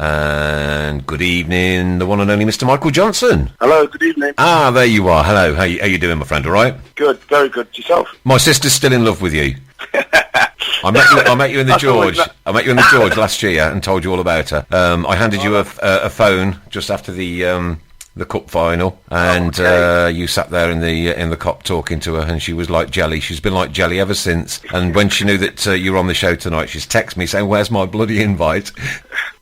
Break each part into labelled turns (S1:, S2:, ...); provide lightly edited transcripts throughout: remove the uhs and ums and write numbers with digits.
S1: And good evening, the one and only Mr. Michael Johnson.
S2: Hello, good evening.
S1: Ah, there you are. Hello. How you doing, my friend? All right?
S2: Good, very good. Yourself?
S1: My sister's still in love with you. I met you in the George. I met you in the George last year and told you all about her. I handed you a phone just after the cup final, and you sat there in the cop talking to her, and she was like jelly. She's been like jelly ever since. And when she knew that you were on the show tonight, she's texted me saying, "Where's my bloody invite?"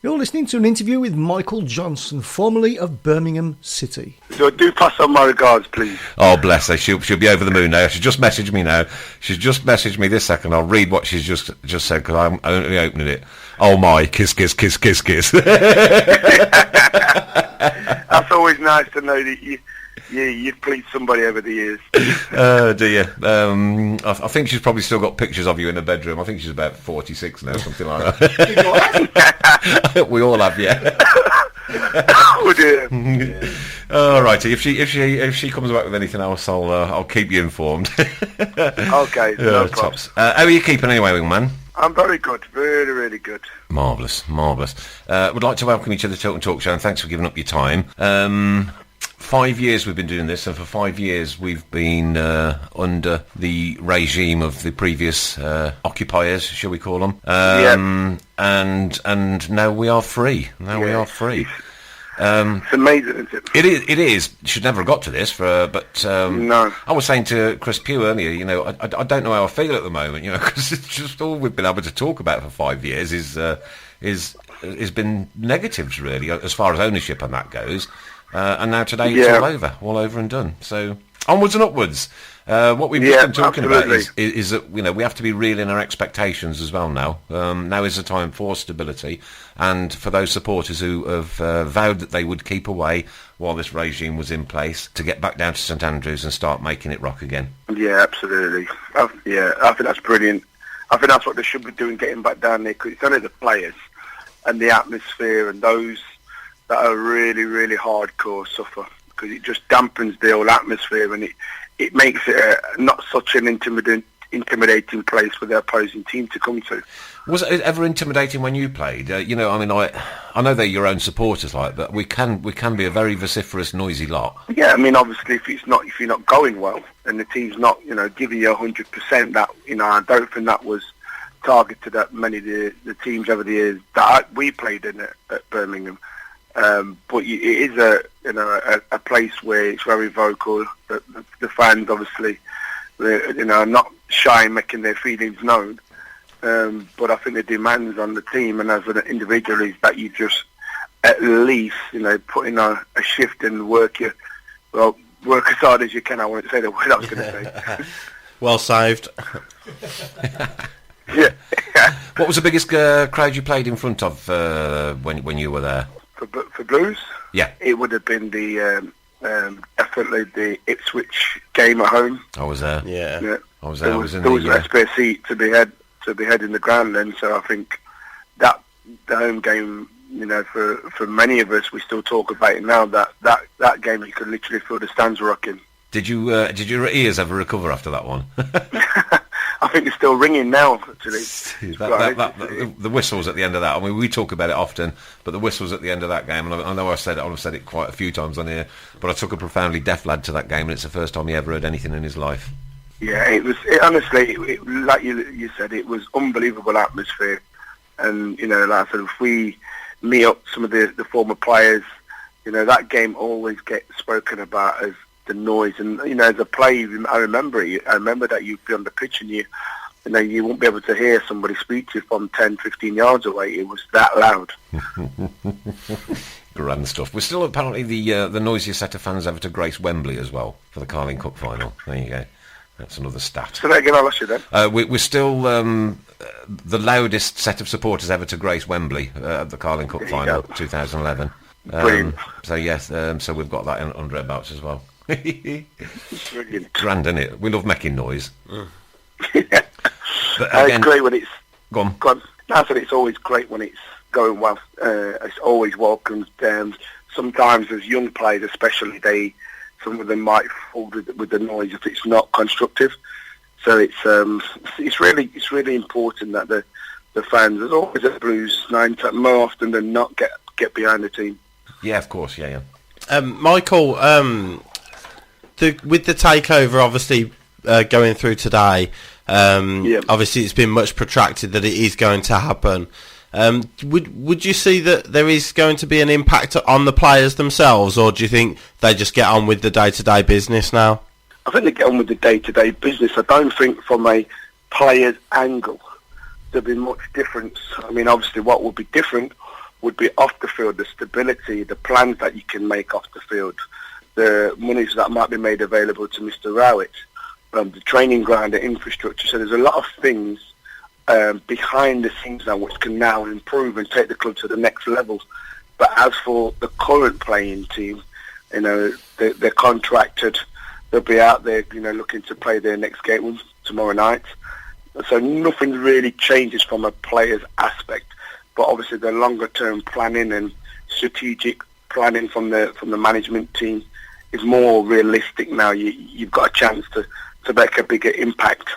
S3: You're listening to an interview with Michael Johnson, formerly of Birmingham City.
S2: So do pass on my regards, please.
S1: Oh, bless her. She'll be over the moon now. She just messaged me now. She's just messaged me this second. I'll read what she's just said because I'm only opening it. Oh my, kiss, kiss, kiss, kiss, kiss.
S2: That's always nice to know that you've pleased somebody over the years.
S1: Do you? I think she's probably still got pictures of you in the bedroom. I think she's about 46 now, something like that. We all have, yeah.
S2: Oh dear.
S1: All righty. If she comes back with anything else, I'll keep you informed.
S2: Okay, no problems.
S1: How are you keeping anyway, young man?
S2: I'm very good, really, really good.
S1: Marvellous. Would like to welcome you to the Tilton Talk Show, and thanks for giving up your time. 5 years we've been doing this, and for 5 years we've been under the regime of the previous occupiers, shall we call them? And now we are free. We are free.
S2: It's amazing, isn't it?
S1: It is. Should never have got to this, but
S2: no.
S1: I was saying to Chris Pugh earlier, I don't know how I feel at the moment, because it's just all we've been able to talk about for 5 years is been negatives, really, as far as ownership and that goes. And now today it's all over and done. So onwards and upwards. What we've been talking about is that we have to be real in our expectations as well now. Now is the time for stability, and for those supporters who have vowed that they would keep away while this regime was in place, to get back down to St Andrews and start making it rock again.
S2: Yeah, absolutely. I think that's brilliant. I think that's what they should be doing, getting back down there, because it's only the players and the atmosphere and those that are really, really hardcore suffer, because it just dampens the whole atmosphere, and it makes it not such an intimidating place for the opposing team to come to.
S1: Was it ever intimidating when you played? I know they're your own supporters, but we can be a very vociferous, noisy lot. Yeah,
S2: obviously, if you're not going well and the team's not, giving you 100%, that I don't think that was targeted at many of the teams over the years that we played in at Birmingham. But it is a place where it's very vocal. The fans obviously, are not shy in making their feelings known. But I think the demands on the team and as an individual is that you just at least put in a shift and work as hard as you can. I won't say the word I was going to say.
S4: Well saved.
S2: Yeah.
S1: What was the biggest crowd you played in front of when you were there?
S2: For Blues?
S1: Yeah.
S2: It would have been definitely the Ipswich game at home.
S1: I was there.
S4: Yeah.
S1: I was there.
S2: There was a spare seat to be had in the ground then, so I think that the home game, for many of us, we still talk about it now, that game you could literally feel the stands rocking.
S1: Did your ears ever recover after that one?
S2: I think it's still ringing now, actually.
S1: The whistles at the end of that. We talk about it often, but the whistles at the end of that game, and I know I've said it quite a few times on here, but I took a profoundly deaf lad to that game, and it's the first time he ever heard anything in his life.
S2: Yeah, honestly, like you said, it was unbelievable atmosphere. And, like I said, if we meet up some of the former players, that game always gets spoken about as the noise. And, as a player, I remember that you'd be on the pitch and you won't be able to hear somebody speak to you from 10, 15 yards away. It was that loud.
S1: Grand stuff. We're still apparently the noisiest set of fans ever to grace Wembley as well for the Carling Cup final. There you go. That's another stat.
S2: So that again, I lost you then.
S1: We're still the loudest set of supporters ever to grace Wembley at the Carling Cup final 2011.
S2: Brilliant.
S1: So yes, so we've got that under our belts as well.
S2: Brilliant.
S1: Grand, isn't it? We love making noise.
S2: Yeah.
S1: But again,
S2: it's great when it's...
S1: Go on.
S2: I said it's always great when it's going well. It's always welcomed. Sometimes as young players especially, some of them might fall with the noise if it's not constructive. So it's really important that the fans, there's always a Blues more often than not, get get behind the team.
S1: Yeah, of course, yeah.
S4: Michael, with the takeover obviously going through today, obviously it's been much protracted that it is going to happen. Would you see that there is going to be an impact on the players themselves, or do you think they just get on with the day-to-day business now?
S2: I think they get on with the day-to-day business. I don't think from a player's angle there'll be much difference. I mean, obviously what would be different would be off the field, the stability, the plans that you can make off the field, the monies that might be made available to Mr. Rowett, the training ground, the infrastructure. So there's a lot of things behind the scenes now which can now improve and take the club to the next level. But as for the current playing team, you know, they're contracted. They'll be out there, you know, looking to play their next game tomorrow night. So nothing really changes from a player's aspect. But obviously the longer-term planning and strategic planning from the management team is more realistic now. You've got a chance to make a bigger impact.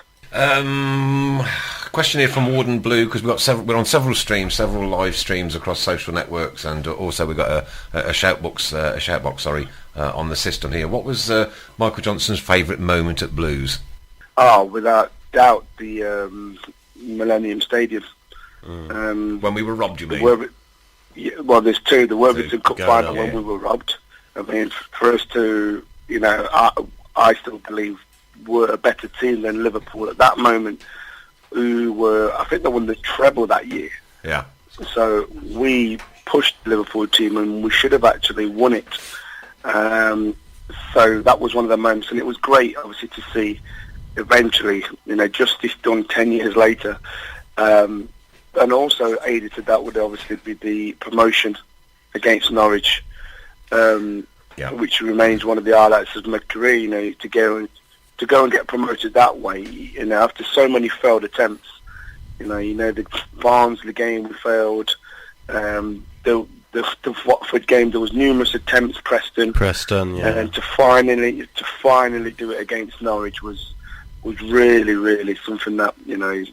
S1: Question here from Warden Blue, because we're on several streams, several live streams across social networks, and also we've got a shoutbox on the system here. What was Michael Johnson's favourite moment at Blues?
S2: Oh, without doubt, the Millennium Stadium.
S1: When we were robbed, you mean?
S2: Well, there's two. The Worthington Cup final when we were robbed. I mean, for us to, you know, I still believe were a better team than Liverpool at that moment, who were, I think they won the treble that year.
S1: Yeah. So
S2: we pushed the Liverpool team and we should have actually won it. So that was one of the moments, and it was great, obviously, to see eventually, you know, justice done 10 years later. And also aided to that would obviously be the promotion against Norwich, which remains one of the highlights of my career. You know, to go and get promoted that way. You know, after so many failed attempts. You know the Barnsley game we failed. The Watford game there was numerous attempts. Preston, yeah. And to finally do it against Norwich was really something that, you know,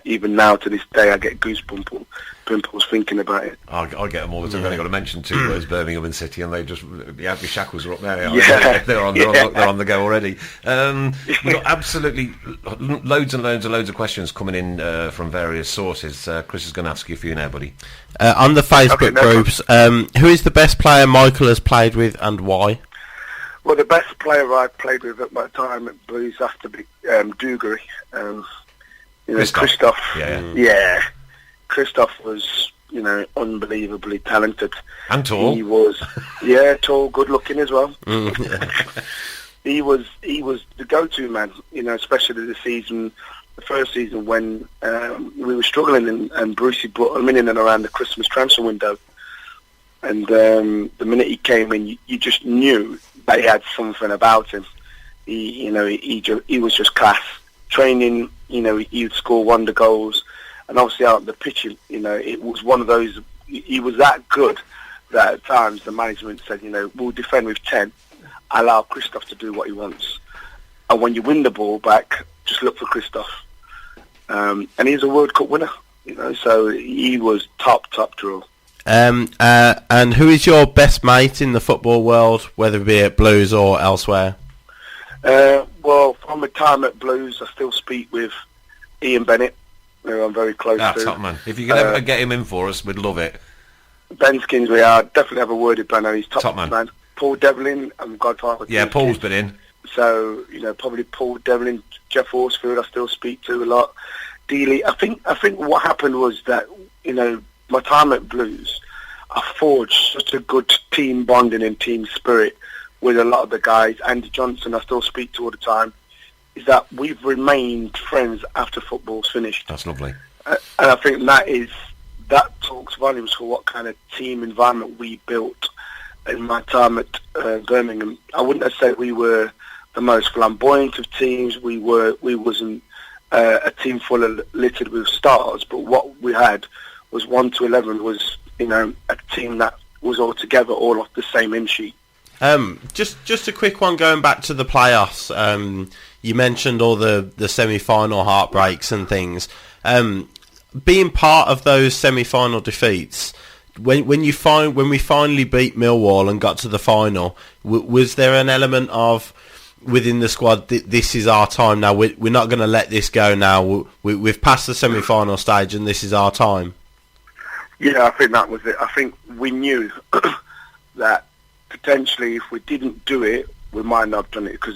S2: even now to this day I get goosebumps thinking about it.
S1: I get them all the time. I've only got to mention two words: Birmingham and City, and they just the shackles are up there. They're on the go already. We've got absolutely loads of questions coming in from various sources. Chris is going to ask you a few now, buddy.
S4: On the Facebook groups, who is the best player Michael has played with and why?
S2: Well, the best player I played with at my time at Blues has to be Dougarry. You know, Christoph. Yeah. Christoph was, you know, unbelievably talented.
S1: And tall.
S2: He was, tall, good looking as well. He was the go-to man, you know, especially the first season when we were struggling and Brucey brought him in and around the Christmas transfer window. And the minute he came in, you just knew that he had something about him. He was just class. Training, you know, he would score wonder goals, and obviously out on the pitch, you know, it was one of those. He was that good that at times the management said, you know, we'll defend with 10, allow Christoph to do what he wants, and when you win the ball back, just look for Christoph. And he's a World Cup winner, you know, so he was top draw.
S4: And who is your best mate in the football world, whether it be at Blues or elsewhere?
S2: Well, from my time at Blues, I still speak with Ian Bennett, who I'm very close to.
S1: Top man. If you can ever get him in for us, we'd love it.
S2: Ben Skinsbury, I definitely have a word with Ben. He's top man. Paul Devlin, I'm godfather.
S1: Yeah, Paul's been in.
S2: So, you know, probably Paul Devlin, Jeff Horsfield, I still speak to a lot. Dealey, I think what happened was that, you know, my time at Blues, I forged such a good team bonding and team spirit with a lot of the guys. Andy Johnson, I still speak to all the time, is that we've remained friends after football's finished.
S1: That's lovely.
S2: And I think that talks volumes for what kind of team environment we built in my time at Birmingham. I wouldn't have said we were the most flamboyant of teams. We wasn't a team full of littered with stars, but what we had was 1 to 11 was, you know, a team that was all together, all off the same hymn sheet.
S4: Just a quick one going back to the playoffs. You mentioned all the semi-final heartbreaks and things. Being part of those semi-final defeats, when we finally beat Millwall and got to the final, was there an element of within the squad, this is our time now, we're not going to let this go now, we've passed the semi-final stage and this is our time?
S2: Yeah, I think that was it. I think we knew that potentially if we didn't do it, we might not have done it, because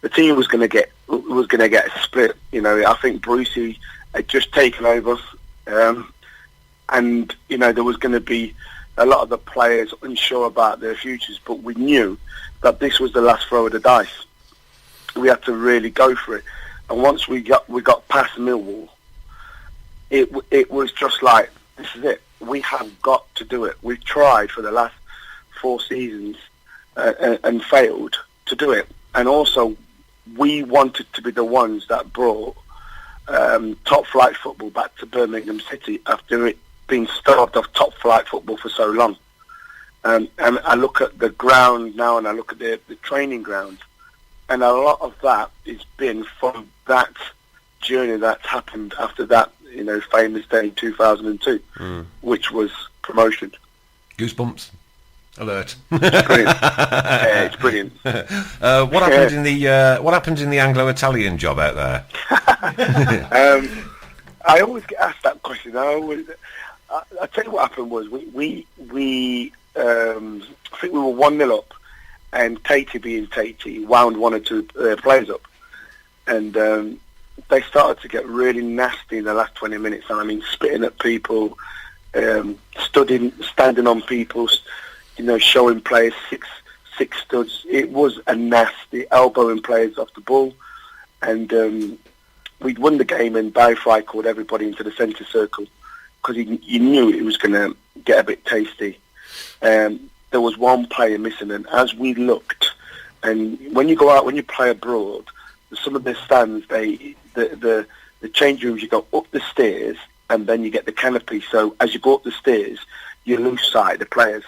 S2: the team was going to get a split. I think Brucey had just taken over, and there was going to be a lot of the players unsure about their futures. But we knew that this was the last throw of the dice. We had to really go for it. And once we got past Millwall, it was just like, this is it. We have got to do it. We've tried for the last 4 seasons and failed to do it. And also, we wanted to be the ones that brought top flight football back to Birmingham City after it being starved of top flight football for so long. And I look at the ground now, and I look at the training ground, and a lot of that has been from that journey that's happened after that famous day in 2002, which was promotion.
S1: Goosebumps alert.
S2: It's brilliant. Yeah, it's brilliant.
S1: What happened in the Anglo-Italian job out there?
S2: I always get asked that question. I tell you what happened was we I think we were 1-0 up, and Tatey being Tatey wound 1 or 2 players up, and they started to get really nasty in the last 20 minutes. And I mean, spitting at people, standing on people, showing players six studs. It was a nasty, elbowing players off the ball. And we'd won the game, and Barry Fry called everybody into the centre circle because he knew it was going to get a bit tasty. There was one player missing, and as we looked, and when you go out, when you play abroad, some of the stands, the change rooms, you go up the stairs and then you get the canopy. So as you go up the stairs, you lose sight of the players.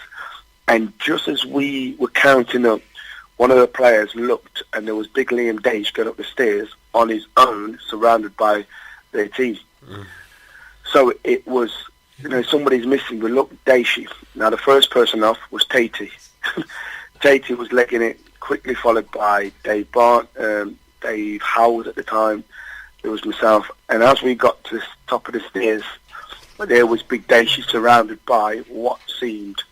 S2: And just as we were counting up, one of the players looked, and there was big Liam Dage going up the stairs on his own, surrounded by their team. So it was, somebody's missing. We looked Dacey. Now the first person off was Tatey. Tatey was legging it, quickly followed by Dave Bart, Dave Howard at the time. There was myself, and as we got to the top of the stairs, there was Big Dacey surrounded by what seemed,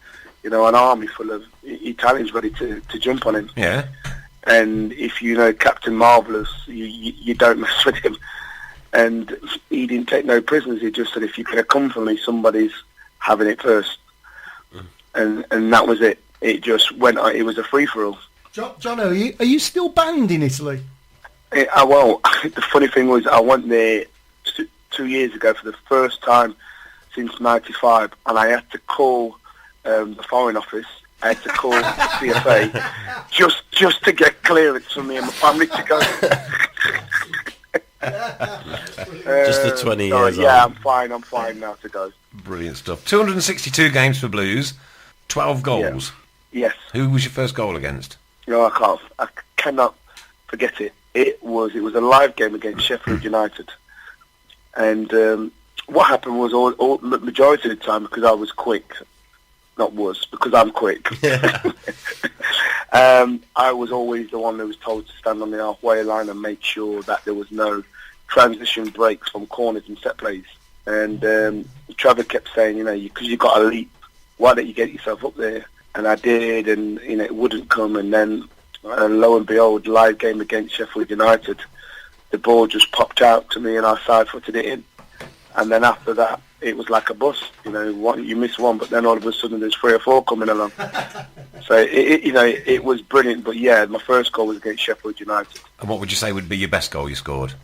S2: an army full of Italians ready to jump on him.
S1: Yeah.
S2: And if you know Captain Marvellous, you don't mess with him. And he didn't take no prisoners. He just said, if you're going to come for me, somebody's having it first. And that was it. It just went on. It was a free-for-all.
S3: John, are you still banned in Italy?
S2: Well, the funny thing was, I went there 2 years ago for the first time since '95, and I had to call the Foreign Office. I had to call CFA just to get clearance for me and my family to go.
S4: Just the 20 years.
S2: Yeah, I'm fine now to go.
S1: Brilliant stuff. 262 games for Blues, 12 goals.
S2: Yeah. Yes.
S1: Who was your first goal against?
S2: No, I cannot forget it. It was a live game against Sheffield United, and what happened was all the majority of the time, because I was quick, because I'm quick. I was always the one that was told to stand on the halfway line and make sure that there was no transition breaks from corners and set plays. And Trevor kept saying, because you got a leap, why don't you get yourself up there? And I did, and it wouldn't come. And then, lo and behold, live game against Sheffield United, the ball just popped out to me, and I side-footed it in. And then after that, it was like a bus. You miss one, but then all of a sudden there's 3 or 4 coming along. So it was brilliant. But yeah, my first goal was against Sheffield United.
S1: And what would you say would be your best goal you scored?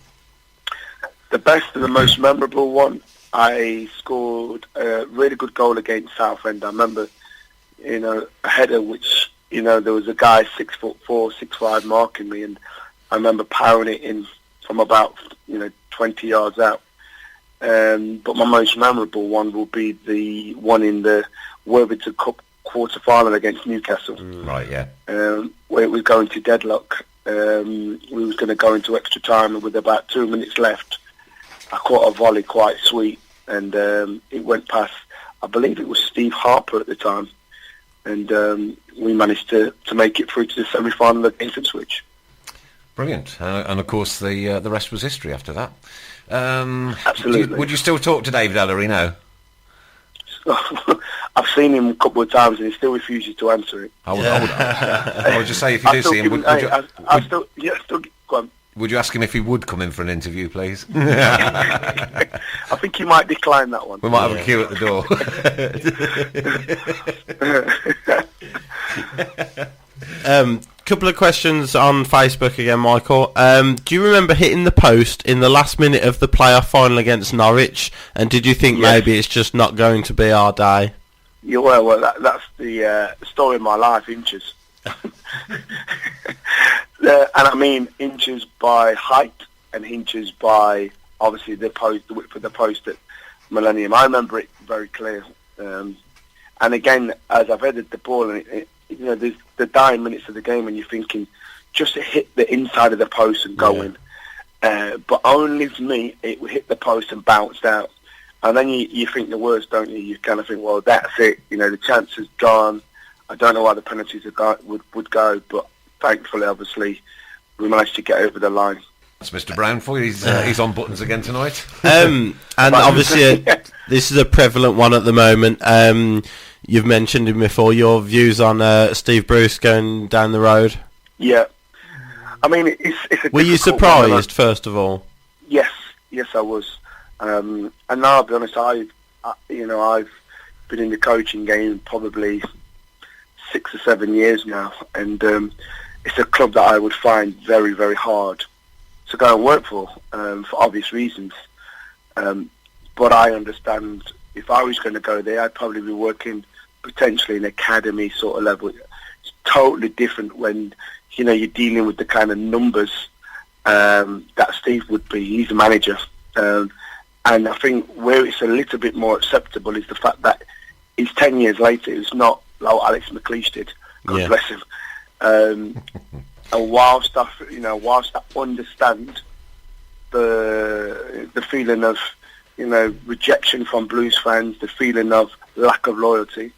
S2: The best and the most memorable one, I scored a really good goal against Southend. I remember, a header which, there was a guy 6'4", 6'5" marking me, and I remember powering it in from about 20 yards out. But my most memorable one will be the one in the Worthington Cup quarter-final against Newcastle.
S1: Right, yeah.
S2: Where it was going to deadlock. We was going to go into extra time, and with about 2 minutes left, I caught a volley quite sweet, and it went past. I believe it was Steve Harper at the time, and we managed to make it through to the semi-final against Ipswich.
S1: Brilliant, and of course the rest was history after that.
S2: Absolutely.
S1: Would you still talk to David Ellery now?
S2: I've seen him a couple of times and he still refuses to answer it.
S1: I would just say, if you do see him, would you ask him if he would come in for an interview, please?
S2: I think he might decline that one.
S1: We might have a queue at the
S4: door. Couple of questions on Facebook again, Michael. Do you remember hitting the post in the last minute of the playoff final against Norwich? And did you think maybe it's just not going to be our day?
S2: Yeah, well, that's the story of my life, inches. And I mean inches by height and inches by, obviously, the width of the post at Millennium. I remember it very clear. And again, as I've headed the ball, and there's the dying minutes of the game when you're thinking just to hit the inside of the post and go in. But only for me, it would hit the post and bounced out. And then you think the worst, don't you? You kind of think, well, that's it. The chance is gone. I don't know why the penalties would go, but thankfully, obviously, we managed to get over the line.
S1: That's Mr. Brown for you. He's on buttons again tonight.
S4: And obviously, this is a prevalent one at the moment. You've mentioned him before. Your views on Steve Bruce going down the road? Yeah.
S2: I mean, it's a
S4: Were you surprised, first of all?
S2: Yes, I was. And now, I'll be honest, I've been in the coaching game probably 6 or 7 years now, and it's a club that I would find very, very hard to go and work for obvious reasons. But I understand if I was going to go there, I'd probably be working potentially in academy sort of level. It's totally different when you're dealing with the kind of numbers that Steve would be. He's a manager. And I think where it's a little bit more acceptable is the fact that it's 10 years later. It's not like Alex McLeish did. God bless him. And whilst I understand the feeling of rejection from Blues fans, the feeling of lack of loyalty,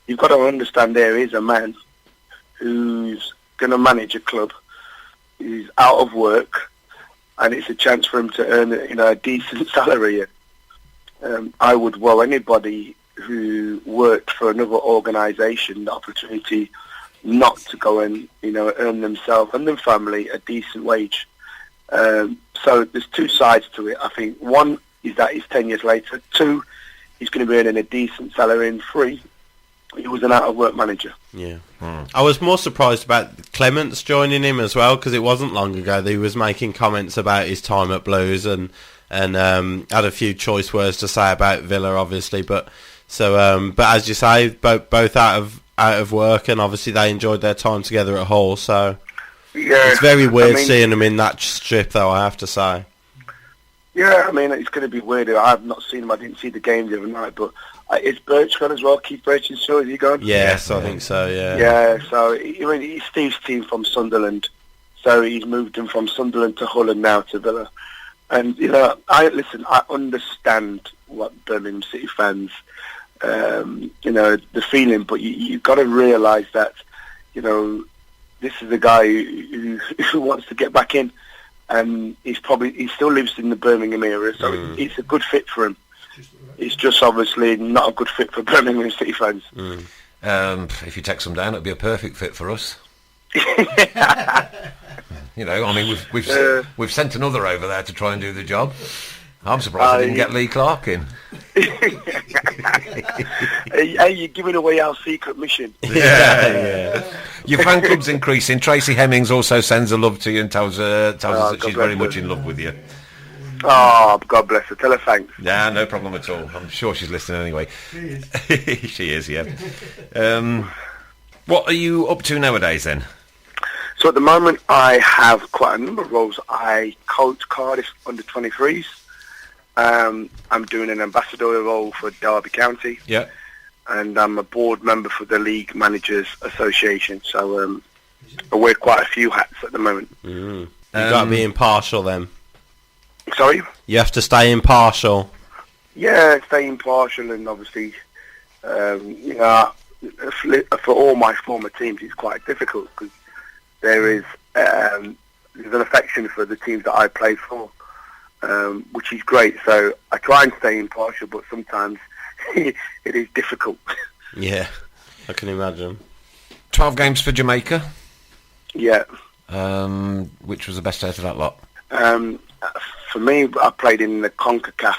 S2: you've got to understand there is a man who's going to manage a club. He's out of work, and it's a chance for him to earn a decent salary. I would woe anybody who worked for another organisation the opportunity not to go and earn themselves and their family a decent wage. So there's two sides to it. I think one is that it's 10 years later. Two, he's going to be earning a decent salary. And three, he was an out-of-work manager.
S4: Yeah. I was more surprised about Clements joining him as well, because it wasn't long ago that he was making comments about his time at Blues and had a few choice words to say about Villa, obviously. But as you say, both out of work, and obviously they enjoyed their time together at Hull. So it's very weird seeing them in that strip, though, I have to say.
S2: Yeah, I mean, it's going to be weird. I've not seen him. I didn't see the game the other night, but is Birch gone as well? Keith Birchen's is he gone?
S4: Yes, I think so, yeah.
S2: Yeah, so he's Steve's team from Sunderland, so he's moved him from Sunderland to Hull and now to Villa. And, I understand what Birmingham City fans, the feeling, but you've got to realise that, this is a guy who wants to get back in. And he still lives in the Birmingham area, so it's a good fit for him. It's just obviously not a good fit for Birmingham City fans.
S1: If you take some down, it'd be a perfect fit for us. I mean, we've sent another over there to try and do the job. I'm surprised they didn't get Lee Clark in.
S2: Hey, you're giving away our secret mission.
S1: Yeah. Your fan club's increasing. Tracy Hemmings also sends a love to you and tells us that she's very much in love with you.
S2: Oh, God bless her. Tell her thanks.
S1: Yeah, no problem at all. I'm sure she's listening anyway. She is. She is, yeah. What are you up to nowadays then?
S2: So at the moment, I have quite a number of roles. I coach Cardiff under-23s. I'm doing an ambassadorial role for Derby County.
S1: Yeah.
S2: And I'm a board member for the League Managers Association. So I wear quite a few hats at the moment.
S4: You've got to be impartial then.
S2: Sorry?
S4: You have to stay impartial.
S2: Yeah, stay impartial and obviously, You know, for all my former teams, it's quite difficult because there's an affection for the teams that I play for, which is great. So I try and stay impartial, but sometimes it is difficult.
S4: Yeah, I can imagine.
S1: 12 games for Jamaica.
S2: Yeah.
S1: Which was the best out of that lot?
S2: For me, I played in the CONCACAF,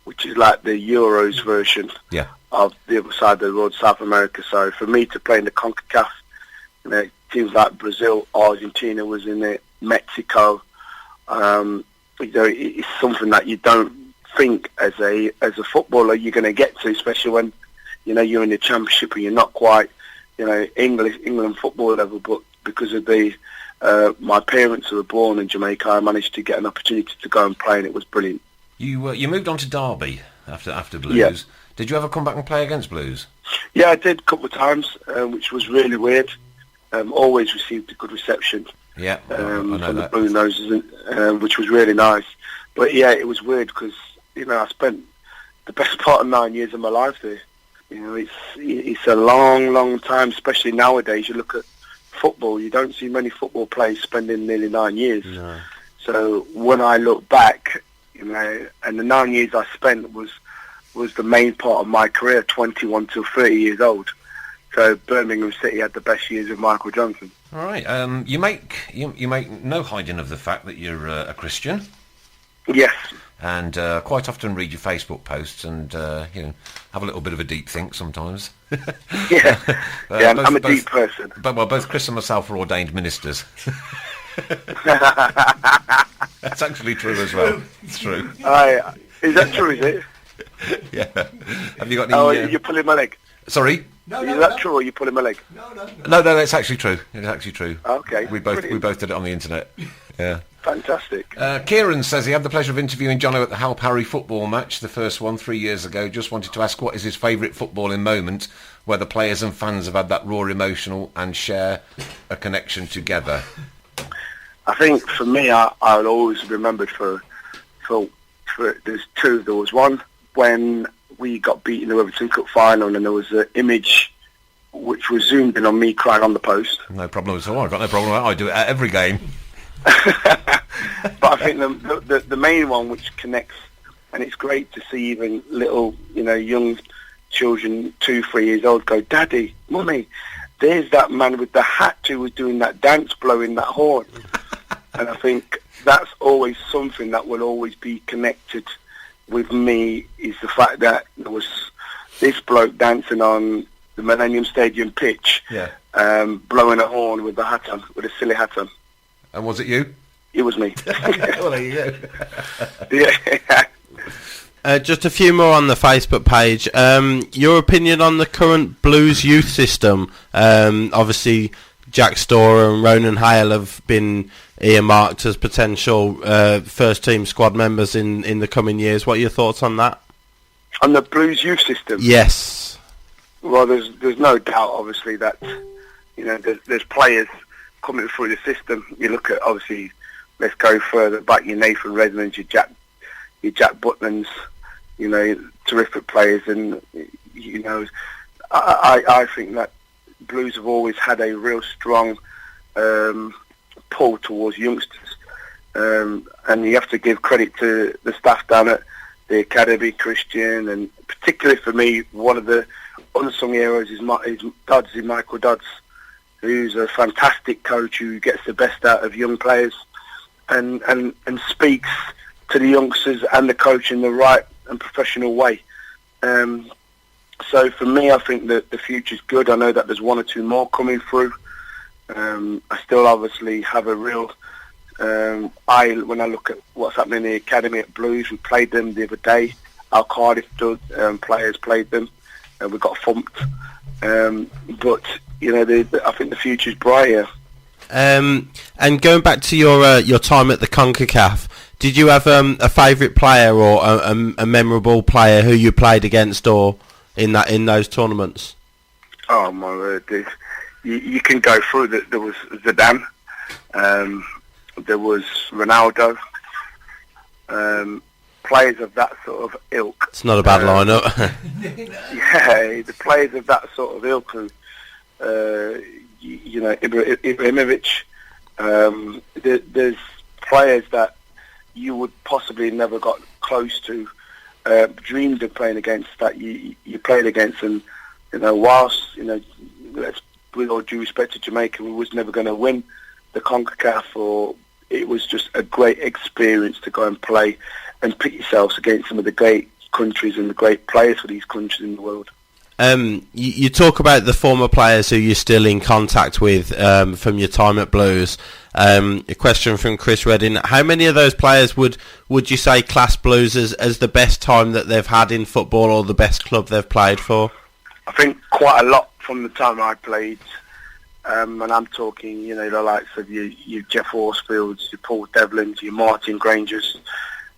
S2: which is like the Euros version of the other side of the world, South America. So for me to play in the CONCACAF, you know, teams like Brazil, Argentina was in it, Mexico. You know, it's something that you don't think as a footballer you're going to get to, especially when, you know, you're in the Championship and you're not quite, you know, England football level. But because of my parents who were born in Jamaica, I managed to get an opportunity to go and play, and it was brilliant.
S1: You moved on to Derby after Blues.
S2: Yeah.
S1: Did you ever come back and play against Blues?
S2: Yeah, I did a couple of times, which was really weird. Always received a good reception.
S1: Yeah,
S2: from the Blue Noses, which was really nice. But yeah, it was weird because, you know, I spent the best part of 9 years of my life there. You know, it's a long, long time, especially nowadays. You look at football, you don't see many football players spending nearly 9 years.
S1: No.
S2: So when I look back, you know, and the 9 years I spent was the main part of my career, 21 till 30 years old. So Birmingham City had the best years of Michael Johnson.
S1: All right. You make no hiding of the fact that you're a Christian.
S2: Yes.
S1: And quite often read your Facebook posts and you know, have a little bit of a deep think sometimes.
S2: Yeah, I'm a deep person.
S1: But both Chris and myself are ordained ministers. That's actually true as well. It's true.
S2: Is that true? Is it?
S1: Yeah. Have you got any?
S2: Oh, you're pulling my leg.
S1: Sorry.
S2: Is that true, or are you pulling my leg?
S1: No, it's actually true. It's actually true.
S2: Okay.
S1: We both did it on the internet. Yeah.
S2: Fantastic.
S1: Kieran says he had the pleasure of interviewing Jono at the Hal Parry football match, the first one 3 years ago. Just wanted to ask what is his favourite footballing moment where the players and fans have had that raw emotional and share a connection together.
S2: I think for me, I'll always remembered for there's two. There was one when we got beaten in the Everton Cup final, and there was an image which was zoomed in on me crying on the post.
S1: No problem at all. I've got no problem with that. I do it at every game.
S2: But I think the main one which connects, and it's great to see even little, you know, young children, 2-3 years old, go, "Daddy, Mummy, there's that man with the hat who was doing that dance, blowing that horn." And I think that's always something that will always be connected with me, is the fact that there was this bloke dancing on the Millennium Stadium pitch, blowing a horn with the hat on, with a silly hat on.
S1: And was it you?
S2: It was me.
S1: Well, there you go.
S2: Yeah.
S4: Just a few more on the Facebook page. Your opinion on the current Blues youth system? Obviously, Jack Storer and Ronan Hale have been earmarked as potential first-team squad members in the coming years. What are your thoughts on that?
S2: On the Blues youth system?
S4: Yes.
S2: Well, there's no doubt, obviously, that, you know, there's players coming through the system. You look at, obviously, let's go further back, your Nathan Redmonds, your Jack Butlands, you know, terrific players. And, you know, I think that Blues have always had a real strong pull towards youngsters. And you have to give credit to the staff down at the academy, Christian, and particularly for me, one of the unsung heroes is Michael Dodds, who's a fantastic coach who gets the best out of young players and speaks to the youngsters and the coach in the right and professional way. So for me, I think that the future's good. I know that there's one or two more coming through. I still obviously have a real eye when I look at what's happening in the academy at Blues. We played them the other day. Our Cardiff players played them, and we got thumped. But you know, I think the future's bright here.
S4: And going back to your time at the CONCACAF, did you have a favourite player or a memorable player who you played against or in those tournaments?
S2: Oh my word! You can go through. There was Zidane, there was Ronaldo. Players of that sort of ilk.
S4: It's not a bad lineup.
S2: the players of that sort of ilk, Ibrahimovic. There's players that you would possibly never got close to, dreamed of playing against, that you played against, and whilst with all due respect to Jamaica, we was never going to win the CONCACAF, or it was just a great experience to go and play and pit yourselves against some of the great countries and the great players for these countries in the world.
S4: You talk about the former players who you're still in contact with from your time at Blues. A question from Chris Redding: how many of those players would you say class Blues as the best time that they've had in football, or the best club they've played for?
S2: I think quite a lot from the time I played, and I'm talking, the likes of your Jeff Horsfields, your Paul Devlins, your Martin Grangers,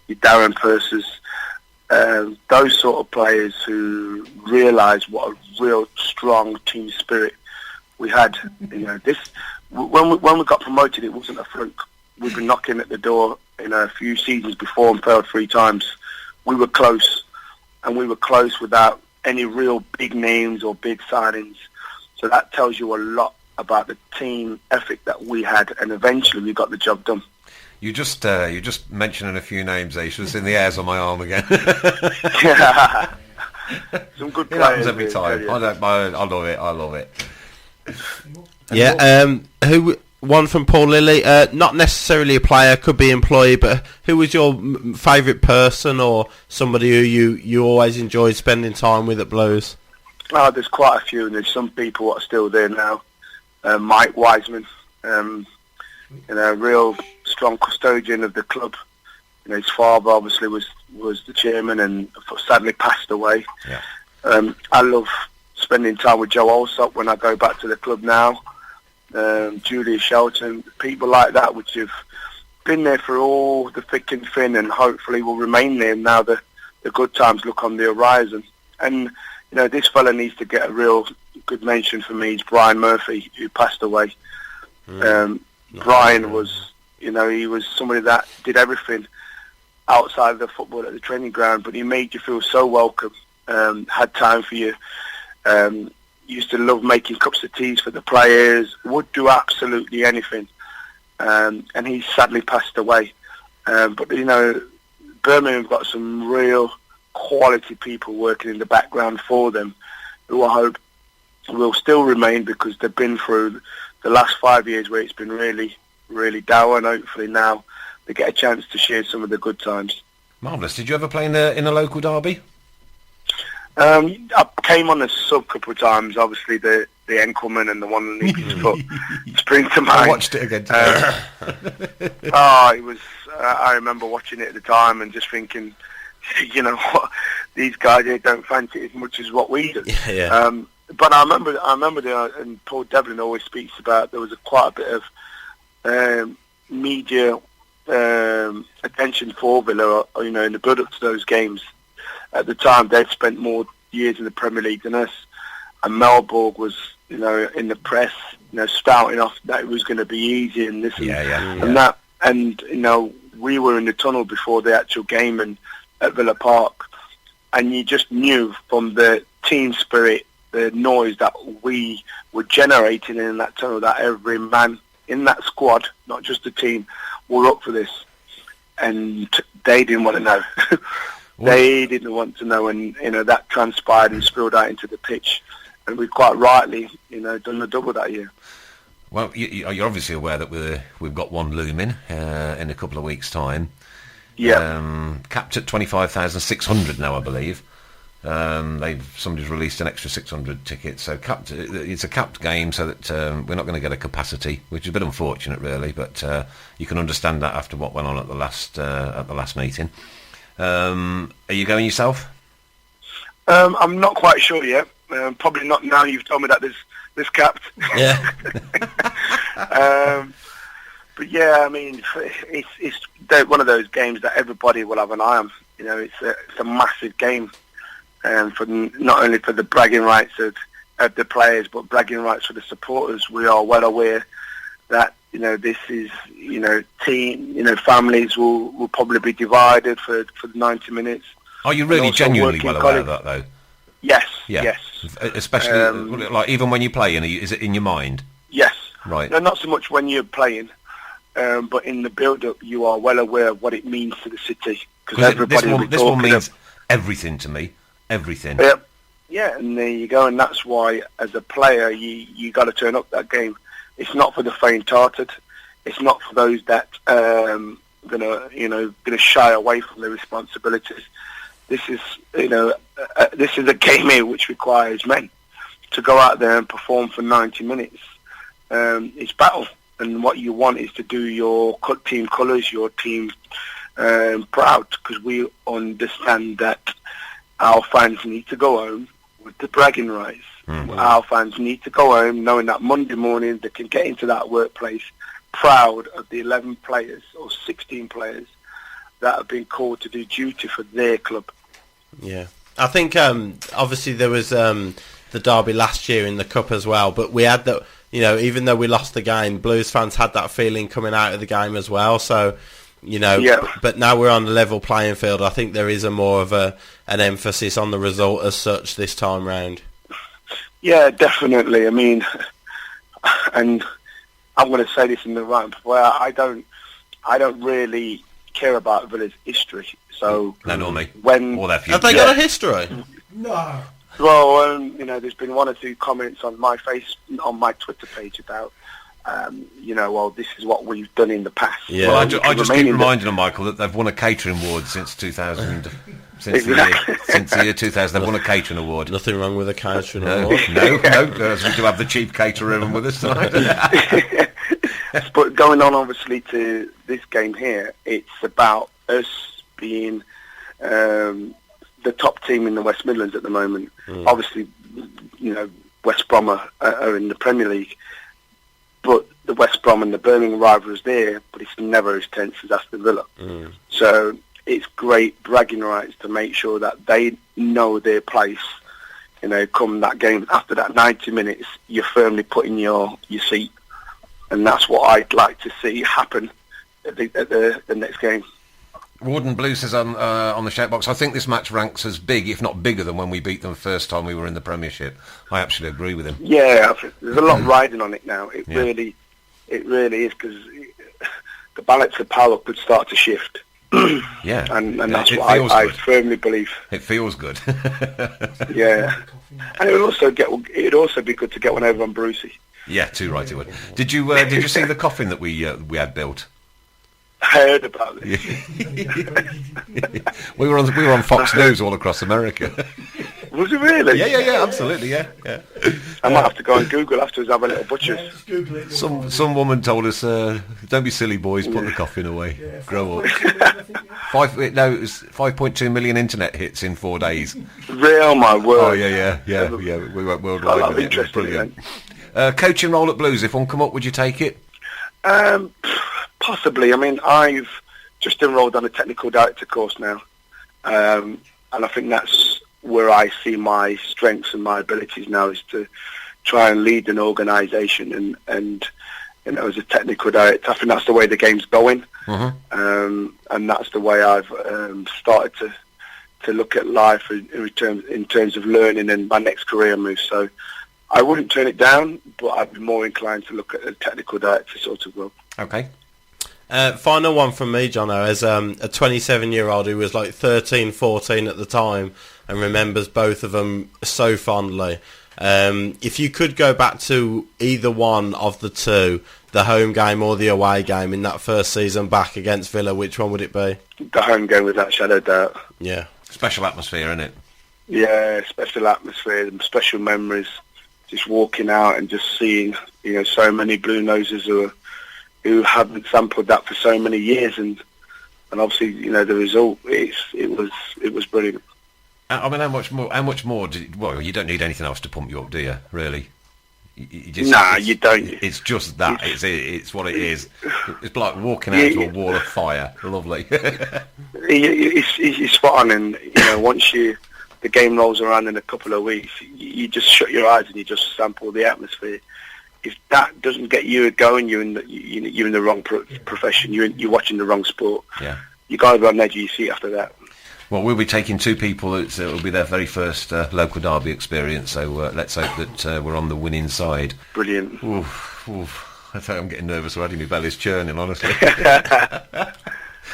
S2: your Darren Pursers. Those sort of players who realised what a real strong team spirit we had. When we got promoted, it wasn't a fluke. We've been knocking at the door a few seasons before and failed 3 times. We were close, and we were close without any real big names or big signings. So that tells you a lot about the team ethic that we had, and eventually we got the job done.
S1: You're just mentioning a few names, Aisha. It's in the hairs on my arm again.
S2: Some good
S1: It
S2: players.
S1: happens every time. I love it.
S4: Yeah. One from Paul Lilly. Not necessarily a player, could be employee, but who was your favourite person, or somebody who you always enjoyed spending time with at Blues?
S2: Oh, there's quite a few, and there's some people that are still there now. Mike Wiseman, real strong custodian of the club. His father obviously was the chairman, and sadly passed away.
S1: Yeah.
S2: I love spending time with Joe Alsop when I go back to the club now. Julia Shelton, people like that, which have been there for all the thick and thin, and hopefully will remain there now the good times look on the horizon. And this fella needs to get a real good mention for me. It's Brian Murphy, who passed away. Brian was, he was somebody that did everything outside of the football at the training ground, but he made you feel so welcome, had time for you, used to love making cups of teas for the players, would do absolutely anything, and he sadly passed away. But Birmingham have got some real quality people working in the background for them, who I hope will still remain, because they've been through the last 5 years where it's been really, really dour, and hopefully now they get a chance to share some of the good times.
S1: Marvellous. Did you ever play in a local derby?
S2: I came on a sub couple of times. Obviously, the Enkelman and the one in Lincoln's Foot spring to mind.
S1: I watched it again today.
S2: It was. I remember watching it at the time and just thinking, what, these guys here don't fancy it as much as what we do.
S4: Yeah.
S2: But I remember, and Paul Devlin always speaks about, there was quite a bit of media attention for Villa, in the build-up to those games. At the time, they'd spent more years in the Premier League than us, and Melborg was, in the press, spouting off that it was going to be easy and this and that, and we were in the tunnel before the actual game and at Villa Park, and you just knew from the team spirit, the noise that we were generating in that tunnel, that every man in that squad, not just the team, were up for this, and they didn't want to know. They didn't want to know, and that transpired and spilled out into the pitch, and we quite rightly, done the double that year.
S1: Well, you're obviously aware that we've got one looming in a couple of weeks' time.
S2: Yeah.
S1: Capped at 25,600 now, I believe. Somebody's released an extra 600 tickets, so it's a capped game, so that we're not going to get a capacity, which is a bit unfortunate, really. But you can understand that after what went on at the last meeting. Are you going yourself?
S2: I'm not quite sure yet. Probably not now. You've told me that there's capped.
S4: Yeah.
S2: But yeah, I mean, it's one of those games that everybody will have an eye on. It's a massive game, for not only for the bragging rights of the players, but bragging rights for the supporters. We are well aware that this is team. Families will probably be divided for the 90 minutes.
S1: Are you really genuinely well aware of that, though?
S2: Yes.
S1: Yeah.
S2: Yes.
S1: Especially, like, even when you play, is it in your mind?
S2: Yes.
S1: Right.
S2: No, not so much when you're playing, but in the build-up, you are well aware of what it means to the city. Because
S1: this one means everything to me. Everything.
S2: Yeah, and there you go. And that's why, as a player, you got to turn up that game. It's not for the faint-hearted. It's not for those that gonna shy away from their responsibilities. This is a game here which requires men to go out there and perform for 90 minutes. It's battle, and what you want is to do your team colours, your team proud, because we understand that our fans need to go home with the bragging rights. Our fans need to go home knowing that Monday morning they can get into that workplace proud of the 11 players or 16 players that have been called to do duty for their club.
S4: Yeah, I think obviously there was the derby last year in the cup as well, but we had that. Even though we lost the game, Blues fans had that feeling coming out of the game as well. So, but now we're on the level playing field. I think there is more of an emphasis on the result as such this time round.
S2: Yeah, definitely. I mean, and I'm going to say this in the right way. I don't really care about Villa's history. So
S1: no, nor me.
S2: When
S4: have they got a history?
S3: No.
S2: Well, there's been one or two comments on my Twitter page about, this is what we've done in the past.
S1: Yeah, well, I just keep reminding them, Michael, that they've won a catering award since 2000. Since the year 2000, they've won a catering award.
S4: Nothing wrong with a catering award.
S1: No, we do have the chief caterer in with us tonight.
S2: But going on, obviously, to this game here, it's about us being the top team in the West Midlands at the moment. Obviously, West Brom are in the Premier League, but the West Brom and the Birmingham rival is there, but it's never as tense as Aston Villa. So it's great bragging rights to make sure that they know their place. Come that game, after that 90 minutes, you're firmly put in your seat. And that's what I'd like to see happen at the next game.
S1: Warden Blue says on the shout box, I think this match ranks as big, if not bigger, than when we beat them first time we were in the Premiership. I actually agree with him.
S2: Yeah, there's a lot riding on it now. It really is, because the balance of power could start to shift.
S1: Yeah,
S2: and that's what I firmly believe.
S1: It feels good.
S2: Yeah, and it would also be good to get one over on Brucey.
S1: Yeah, too right it would. Did you see the coffin that we had built?
S2: I heard about it.
S1: we were on Fox News all across America.
S2: Was it really?
S1: Yeah, absolutely, yeah.
S2: I might have to go and Google afterwards, have a little butcher's.
S1: Some woman told us, don't be silly boys, put the coffin away. Grow up. It was 5.2 million internet hits in 4 days.
S2: Real, my word.
S1: Oh, yeah. We went worldwide with it. It was brilliant. Coaching role at Blues, if one come up, would you take it?
S2: Possibly. I mean, I've just enrolled on a technical director course now, and I think that's where I see my strengths and my abilities now, is to try and lead an organisation and as a technical director. I think that's the way the game's going, and that's the way I've started to look at life in terms of learning and my next career move. So I wouldn't turn it down, but I'd be more inclined to look at a technical director sort of role.
S1: Okay.
S4: Final one from me, Jono, as a 27-year-old who was like 13, 14 at the time and remembers both of them so fondly. If you could go back to either one of the two, the home game or the away game in that first season back against Villa, which one would it be?
S2: The home game, without shadow of doubt.
S4: Yeah.
S1: Special atmosphere, isn't it?
S2: Yeah, special atmosphere and special memories. Just walking out and just seeing, so many Blue Noses who haven't sampled that for so many years, and obviously, the result it was brilliant.
S1: I mean, how much more? You don't need anything else to pump you up, do you? Really? You don't. It's just that. It's what it is. It's like walking out into a wall of fire. Lovely.
S2: It's spot on, and once the game rolls around in a couple of weeks, you just shut your eyes and you just sample the atmosphere. If that doesn't get you going, you're in the wrong profession. You're watching the wrong sport.
S1: Yeah.
S2: You got to be on the edge of your seat after that.
S1: Well, we'll be taking two people. It will be their very first local derby experience. So let's hope that we're on the winning side.
S2: Brilliant.
S1: Oof, oof. I tell you, I'm getting nervous already. My belly's churning, honestly.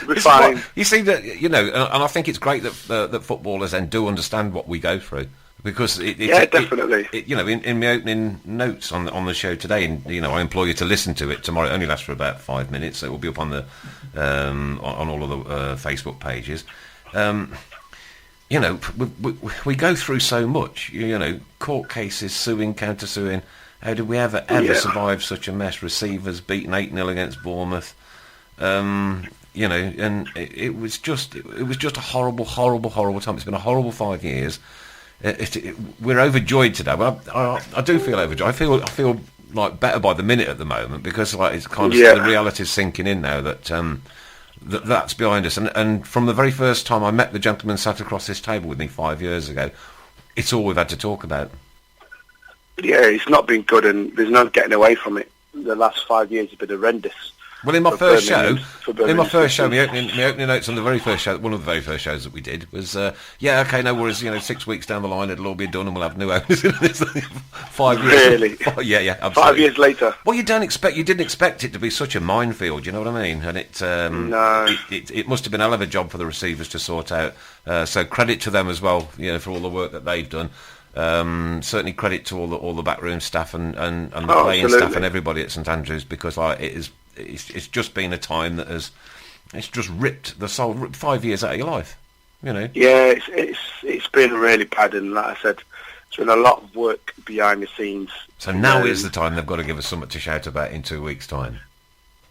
S2: We're fine.
S1: You see that, and I think it's great that footballers then do understand what we go through. Because
S2: definitely.
S1: In my opening notes on the show today, and I implore you to listen to it tomorrow. It only lasts for about 5 minutes. So it will be up on the on all of the Facebook pages. We go through so much. Court cases, suing, counter-suing. How did we ever survive such a mess? Receivers beaten 8-0 against Bournemouth. And it was just a horrible time. It's been a horrible 5 years. We're overjoyed today. Well, I do feel overjoyed. I feel like better by the minute at the moment because it's kind of the reality is sinking in now that that's behind us. And from the very first time I met the gentleman sat across this table with me 5 years ago, it's all we've had to talk about.
S2: Yeah, it's not been good, and there's no getting away from it. The last 5 years have been horrendous.
S1: Well, in my first show, my opening notes on the very first show, one of the very first shows that we did was, no worries, 6 weeks down the line it'll all be done and we'll have new owners in this 5 years.
S2: Really?
S1: Yeah, absolutely.
S2: 5 years later.
S1: Well, you didn't expect it to be such a minefield, you know what I mean? And it must have been a hell of a job for the receivers to sort out. So credit to them as well, for all the work that they've done. Certainly credit to all the backroom staff and the playing
S2: absolutely.
S1: staff and everybody at St Andrews because it's just been a time that it's just ripped the soul 5 years out of your life,
S2: Yeah, it's been really bad, and like I said, it's been a lot of work behind the scenes.
S1: So now is the time they've got to give us something to shout about in 2 weeks' time.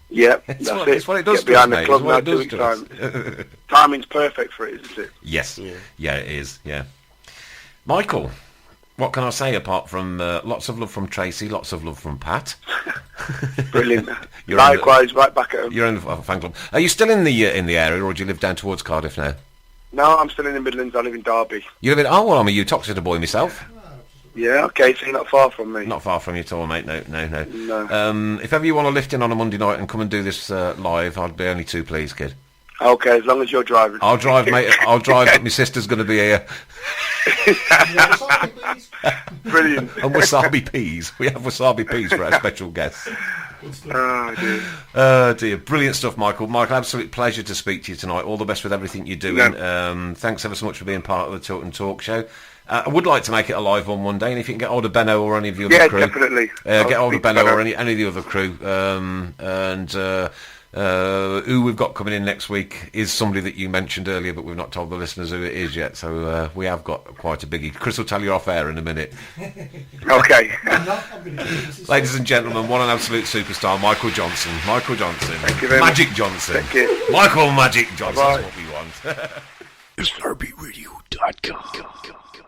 S2: Yeah,
S1: it's what it does.
S2: Get behind the club now 2 weeks' time. Timing's perfect for it, isn't it?
S1: Yes. Yeah, it is. Yeah. Michael, what can I say apart from lots of love from Tracy, lots of love from Pat?
S2: Brilliant. Likewise, right back at home.
S1: You're in the fan club. Are you still in the area, or do you live down towards Cardiff now?
S2: No, I'm still in the Midlands. I live in Derby.
S1: You live in? Oh well, I'm a Uttoxeter boy myself.
S2: Yeah, okay, so you're not far from me.
S1: Not far from you at all, mate. No. If ever you want to lift in on a Monday night and come and do this live, I'd be only too pleased, kid.
S2: Okay, as long as you're driving.
S1: I'll drive, mate. I'll drive, but my sister's going to be here.
S2: Brilliant.
S1: And wasabi peas. We have wasabi peas for our special guests.
S2: Oh, dear.
S1: Dear. Brilliant stuff, Michael. Michael, absolute pleasure to speak to you tonight. All the best with everything you're doing.
S2: Yeah.
S1: Thanks ever so much for being part of the Talk and Talk show. I would like to make it a live one day, and if you can get hold of Benno or any of the other crew.
S2: Yeah, definitely.
S1: Get hold of Benno or any of the other crew. Who we've got coming in next week is somebody that you mentioned earlier, but we've not told the listeners who it is yet. So we have got quite a biggie. Chris will tell you off air in a minute.
S2: Okay.
S1: Ladies and gentlemen, what an absolute superstar, Michael Johnson. Michael Johnson.
S2: Thank you very
S1: Magic
S2: much.
S1: Johnson.
S2: Thank you.
S1: Michael Magic Johnson is
S2: Bye-bye.
S1: what we want.
S3: SRBRadio.com.